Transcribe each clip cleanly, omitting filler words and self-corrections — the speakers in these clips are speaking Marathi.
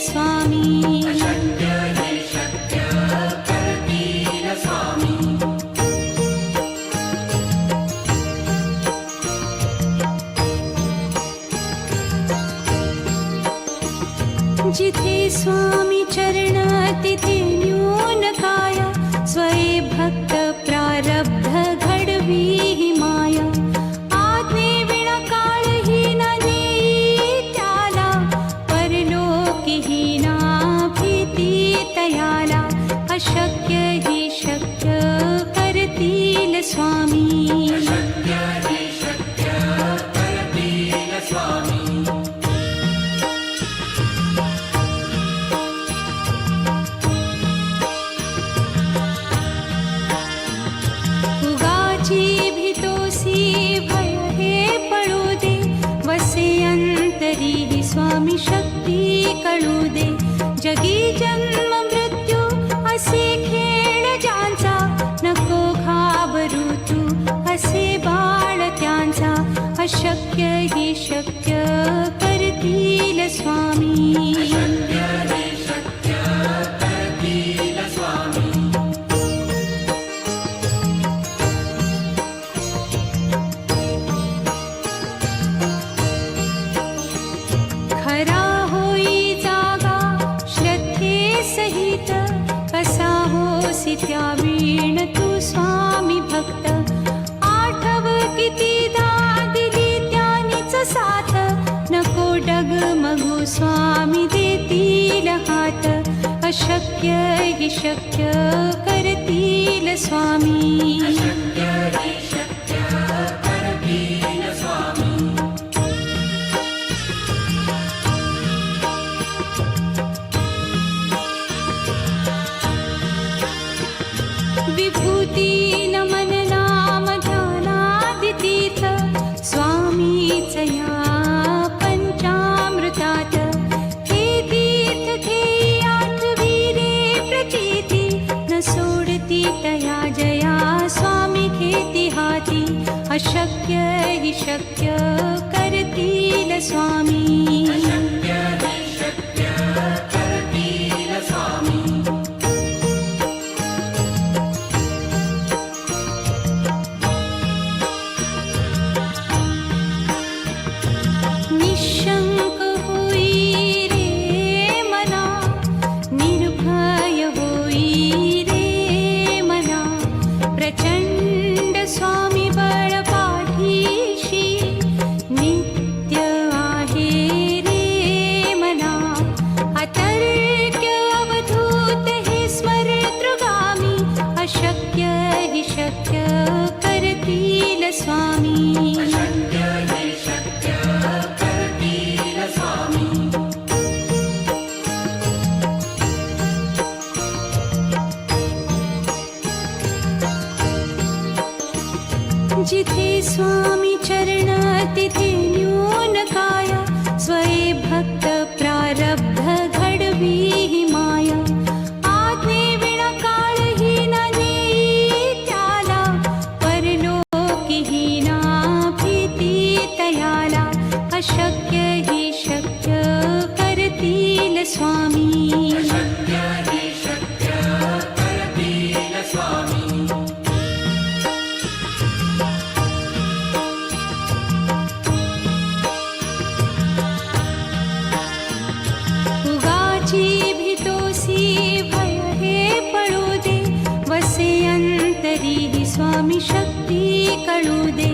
स्वामी जिथे स्वामी चरण तिथे न्यून काया स्वये भक्त प्रारब्ध घडवी ही माया आज्ञे विना काळही न नेई त्याला परलोकीही ना भीती तयाला अशक्य ही शक्य करतील स्वामी स्वामी शक्ती कळू दे जगी जन्म मृत्यू असे खेळ ज्यांचा नको घाबरू तू असे बाळ त्यांचा अशक्य ही शक्य करतील स्वामी त्यावीण तू स्वामी भक्त आठव कितीदा दिली त्यानीच साथ नको डगमगू स्वामी देतील हात अशक्य ही शक्य करतील स्वामी विभूती नमन नाम ध्यानादितीर्थ स्वामीच या पंचामृतात हे तीर्थ घेई आठवी रे प्रचिती न सोडती तया जया स्वामी घेती हाती अशक्य ही शक्य करतील स्वामी जिथे स्वामी चरण तिथे न्यून काया स्वये भक्त प्रारब्ध घडवी ही माया आज्ञे विना काळही न नेई त्याला परलोकीही ना भीती तयाला अशक्य ही शक्य करतील स्वामी स्वामी शक्ती कळू दे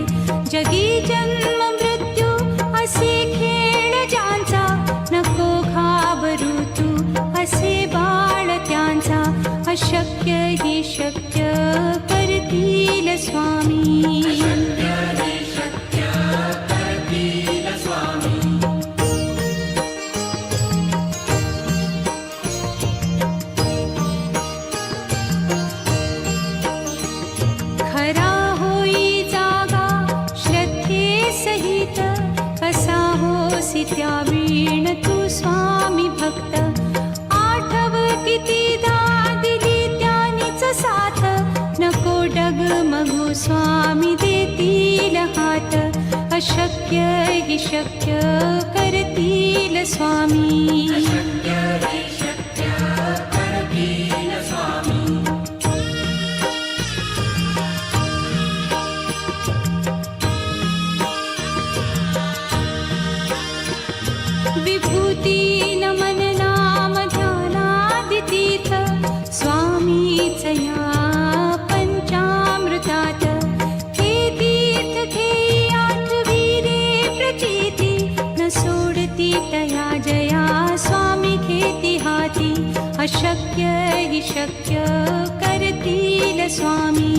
जगी जन्म मृत्यू असे खेळ ज्यांचा नको घाबरू तू असे बाळ त्यांचा अशक्य ही शक्य करतील स्वामी त्यावीण तू स्वामी भक्त आठव कितीदा दिली त्यानीच साथ नको डगमगू स्वामी देतील हात अशक्य ही शक्य करतील करतील स्वामी. विभूती नमन नाम ध्यानादितीर्थ स्वामीच या पंचामृतात. हे तीर्थ घेई आठविरे प्रचिती न सोडती तया जया स्वामी घेती हाती. अशक्य हि शक्य करतील स्वामी.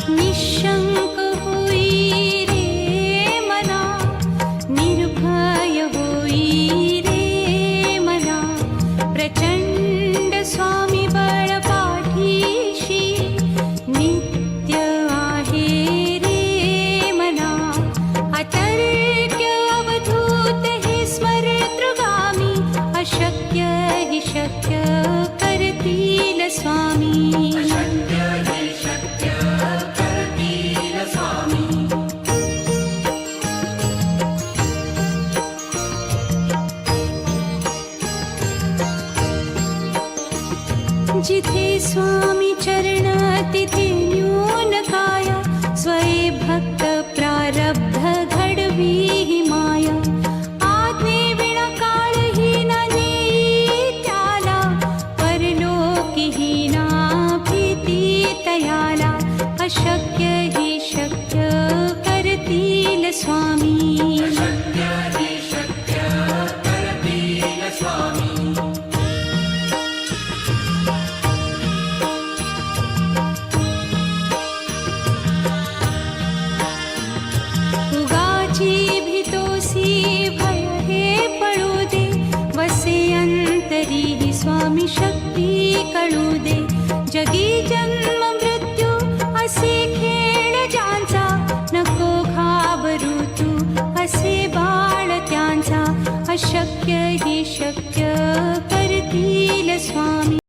निशंक होई रे मना, निर्भय होई रे मना. प्रचंड स्वामी बळ पाठीशी नित्य आहे रे मना. अतर्क्य अवधूत हे स्मरतृगामी. अशक्य हि शक्य करतील स्वामी. जिथे स्वामी चरण तिथे न्यून काय. स्वये भक्त प्रारब्ध घडवी ही माया. आज्ञे विना काळही न नेई त्याला. परलोकी ही ना भीती तयाला. अशक्य हि शक्य करतील स्वामी. उगाची भीतोसी भय हे पळू दे. वसे अंतरी ही स्वामी शक्ती कळू दे. जगी जन्म मृत्यू असे खेळ ज्यांचा. नको घाबरू तू असे बाळ त्यांचा. अशक्य हि शक्य